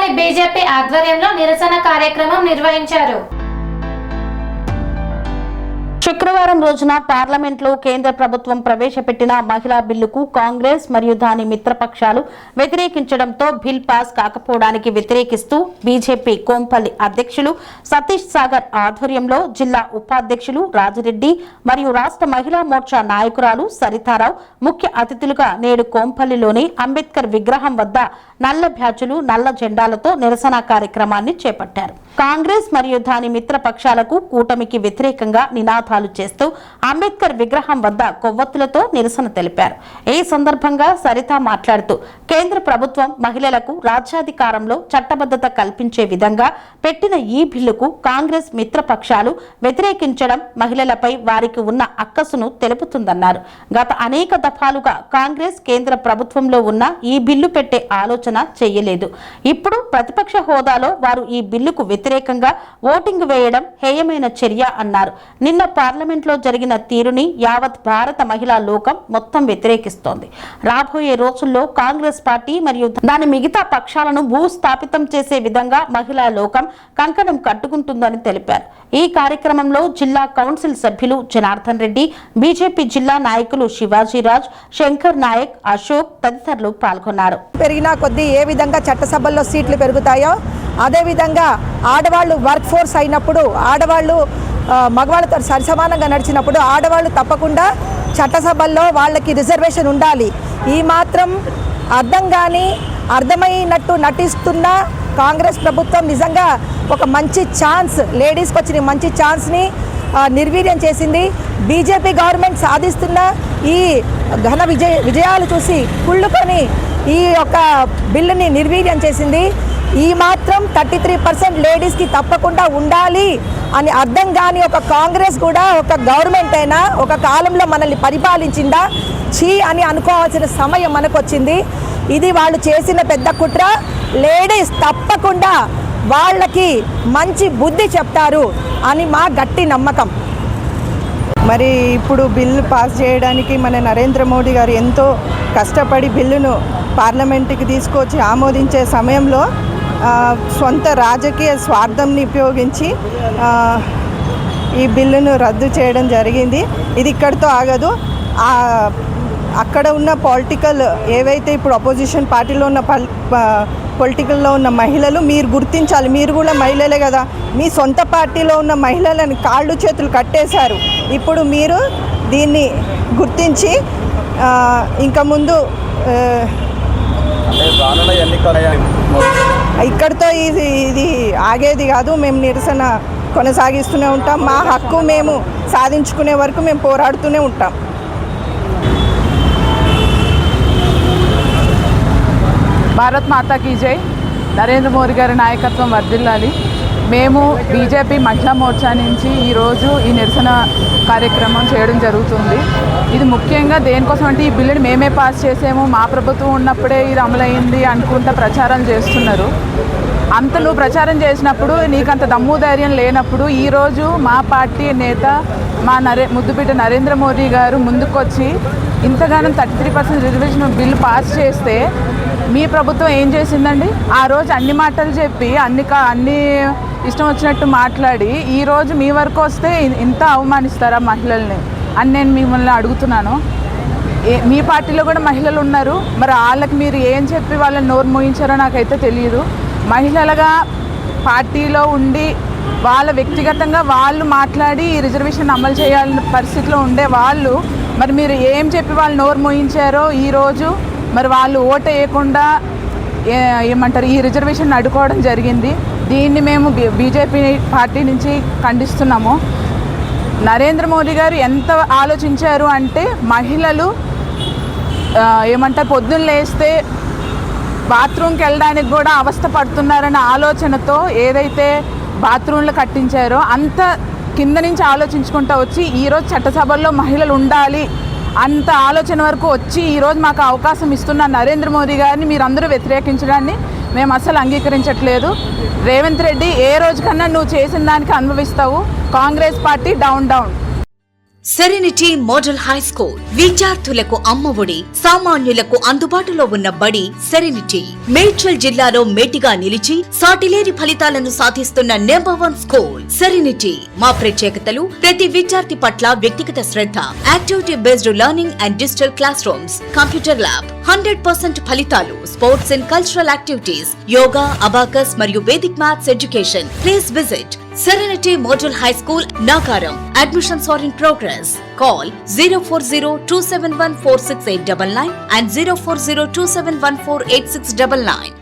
Kothapalli BJP ఆధ్వర్యంలో నిరసన కార్యక్రమం నిర్వహించారు. శుక్రవారం రోజున పార్లమెంట్లో కేంద్ర ప్రభుత్వం ప్రవేశపెట్టిన మహిళా బిల్లుకు కాంగ్రెస్ మరియు దాని మిత్రపక్షాలు వ్యతిరేకించడంతో బిల్ పాస్ కాకపోవడానికి వ్యతిరేకిస్తూ బీజేపీ కోంపల్లి అధ్యక్షులు సతీష్ సాగర్ ఆధ్వర్యంలో జిల్లా ఉపాధ్యక్షులు రాజిరెడ్డి మరియు రాష్ట్ర మహిళా మోర్చా నాయకురాలు సరితారావు ముఖ్య అతిథులుగా నేడు కోంపల్లిలోని అంబేద్కర్ విగ్రహం వద్ద నల్ల బ్యాచులు నల్ల జెండాలతో నిరసన కార్యక్రమాన్ని చేపట్టారు. కాంగ్రెస్ మరియు దాని మిత్రపక్షాలకు కూటమికి వ్యతిరేకంగా నినాదాలు చేస్తూ అంబేద్కర్ విగ్రహం వద్ద కొవ్వొత్తులతో నిరసన తెలిపారు. ఈ సందర్భంగా సరిత మాట్లాడుతూ కేంద్ర ప్రభుత్వం మహిళలకు రాజ్యాధికారంలో చట్టబద్ధత కల్పించే విధంగా పెట్టిన ఈ బిల్లుకు కాంగ్రెస్ మిత్రపక్షాలు వ్యతిరేకించడం మహిళలపై వారికి ఉన్న అక్కసును తెలుపుతుందన్నారు. గత అనేక దఫాలుగా కాంగ్రెస్ కేంద్ర ప్రభుత్వంలో ఉన్న ఈ బిల్లు పెట్టే ఆలోచన చేయలేదు. ఇప్పుడు ప్రతిపక్ష హోదాలో వారు ఈ బిల్లుకు వ్యతిరేకంగా ఓటింగ్ వేయడం హేయమైన చర్య అన్నారు. నిన్న పార్లమెంట్లో జరిగిన తీరుని యావత్ భారత మహిళా లోకం మొత్తం వ్యతిరేకిస్తోంది. రాబోయే రోజుల్లో కాంగ్రెస్ పార్టీ మరియు దాని మిగతా పక్షాలను భూస్థాపితం చేసే విధంగా మహిళా లోకం కంకణం కట్టుకుంటుందని తెలిపారు. ఈ కార్యక్రమంలో జిల్లా కౌన్సిల్ సభ్యులు జనార్దన్ రెడ్డి, బీజేపీ జిల్లా నాయకులు శివాజీరాజ్, శంకర్ నాయక్, అశోక్ తదితరులు పాల్గొన్నారు. పెరిగినా కొద్దీ ఏ విధంగా చట్టసభల్లో సీట్లు పెరుగుతాయో అదేవిధంగా ఆడవాళ్ళు వర్క్ ఫోర్స్ అయినప్పుడు, ఆడవాళ్ళు మగవాళ్ళతో సరిసమానంగా నడిచినప్పుడు ఆడవాళ్ళు తప్పకుండా చట్టసభల్లో వాళ్ళకి రిజర్వేషన్ ఉండాలి. ఈ మాత్రం అర్థం కానీ అర్థమైనట్టు నటిస్తున్న కాంగ్రెస్ ప్రభుత్వం నిజంగా ఒక మంచి ఛాన్స్, లేడీస్కి వచ్చిన మంచి ఛాన్స్ని నిర్వీర్యం చేసింది. బీజేపీ గవర్నమెంట్ సాధిస్తున్న ఈ ఘన విజయాలు చూసి కుళ్ళుకొని ఈ యొక్క బిల్లుని నిర్వీర్యం చేసింది. ఈ మాత్రం 33% లేడీస్కి తప్పకుండా ఉండాలి అని అర్థం కాని ఒక కాంగ్రెస్ కూడా ఒక గవర్నమెంట్ అయినా ఒక కాలంలో మనల్ని పరిపాలించిందా చీ అని అనుకోవాల్సిన సమయం మనకు వచ్చింది. ఇది వాళ్ళు చేసిన పెద్ద కుట్ర. లేడీస్ తప్పకుండా వాళ్ళకి మంచి బుద్ధి చెప్తారు అని మా గట్టి నమ్మకం. మరి ఇప్పుడు బిల్లు పాస్ చేయడానికి మన నరేంద్ర మోడీ గారు ఎంతో కష్టపడి బిల్లును పార్లమెంటుకి తీసుకొచ్చి ఆమోదించే సమయంలో సొంత రాజకీయ స్వార్థంని ఉపయోగించి ఈ బిల్లును రద్దు చేయడం జరిగింది. ఇది ఇక్కడితో ఆగదు. అక్కడ ఉన్న పొలిటికల్ ఏవైతే ఇప్పుడు అపోజిషన్ పార్టీలో ఉన్న పొలిటికల్లో ఉన్న మహిళలు మీరు గుర్తించాలి. మీరు కూడా మహిళలే కదా. మీ సొంత పార్టీలో ఉన్న మహిళలను కాళ్ళు చేతులు కట్టేశారు. ఇప్పుడు మీరు దీన్ని గుర్తించి ఇంకా ముందు ఇక్కడితో ఇది ఆగేది కాదు. మేము నిరసన కొనసాగిస్తూనే ఉంటాం. మా హక్కు మేము సాధించుకునే వరకు మేము పోరాడుతూనే ఉంటాం. భారత్ మాతాకి జై. నరేంద్ర మోడీ గారి నాయకత్వం వర్ధిల్లాలి. మేము బీజేపీ మహిళా మోర్చా నుంచి ఈరోజు ఈ నిరసన కార్యక్రమం చేయడం జరుగుతుంది. ఇది ముఖ్యంగా దేనికోసం అంటే ఈ బిల్లుని మేమే పాస్ చేసాము, మా ప్రభుత్వం ఉన్నప్పుడే ఇది అమలైంది అనుకుంటా ప్రచారం చేస్తున్నారు. అంత నువ్వు ప్రచారం చేసినప్పుడు నీకంత దమ్ము ధైర్యం లేనప్పుడు ఈరోజు మా పార్టీ నేత మా ముద్దుబిడ్డ నరేంద్ర మోడీ గారు ముందుకొచ్చి ఇంతగానం 33% రిజర్వేషన్ బిల్లు పాస్ చేస్తే మీ ప్రభుత్వం ఏం చేసిందండి? ఆ రోజు అన్ని మాటలు చెప్పి అన్ని ఇష్టం వచ్చినట్టు మాట్లాడి ఈరోజు మీ వరకు వస్తే ఇంత అవమానిస్తారా మహిళల్ని అని నేను మిమ్మల్ని అడుగుతున్నాను. మీ పార్టీలో కూడా మహిళలు ఉన్నారు. మరి వాళ్ళకి మీరు ఏం చెప్పి వాళ్ళని నోరు మోయించారో నాకైతే తెలియదు. మహిళలుగా పార్టీలో ఉండి వాళ్ళ వ్యక్తిగతంగా వాళ్ళు మాట్లాడి ఈ రిజర్వేషన్ అమలు చేయాలని పరిస్థితిలో ఉండే వాళ్ళు మరి మీరు ఏం చెప్పి వాళ్ళు నోరు మోయించారో ఈరోజు మరి వాళ్ళు ఓటు వేయకుండా ఏమంటారు ఈ రిజర్వేషన్ అడ్డుకోవడం జరిగింది. దీన్ని మేము బీజేపీ పార్టీ నుంచి ఖండిస్తున్నాము. నరేంద్ర మోడీ గారు ఎంత ఆలోచించారు అంటే మహిళలు ఏమంటారు పొద్దున్న లేస్తే బాత్రూమ్కి వెళ్ళడానికి కూడా అవస్థ పడుతున్నారన్న ఆలోచనతో ఏదైతే బాత్రూంలు కట్టించారో అంత కింద నుంచి ఆలోచించుకుంటూ వచ్చి ఈరోజు చట్టసభల్లో మహిళలు ఉండాలి అంత ఆలోచన వరకు వచ్చి ఈరోజు మాకు అవకాశం ఇస్తున్న నరేంద్ర మోదీ గారిని మీరందరూ వ్యతిరేకించడాన్ని మేము అసలు అంగీకరించట్లేదు. రేవంత్ రెడ్డి ఏ రోజు కన్నా నువ్వు చేసిన దానికి అనుభవిస్తావు. Congress party down down. Serenity model high school విద్యార్థులకు అమ్మఒడి, సామాన్యులకు అందుబాటులో ఉన్న బడి సెరెనిటీ. మేడ్చల్ జిల్లాలో మేటిగా నిలిచి సాటిలేని ఫలితాలను సాధిస్తున్న #1 స్కూల్ సెరెనిటీ. మా ప్రత్యేకతలు ప్రతి విద్యార్థి పట్ల వ్యక్తిగత శ్రద్ధ, activity based learning and digital classrooms, computer lab, 100% ఫలితాలు, sports and cultural activities, yoga, abacus మరియు Vedic maths education. Please visit Serenity Model High School, Nagaram. Admissions are in progress. Call 040-271-46899 and 040-271-48699.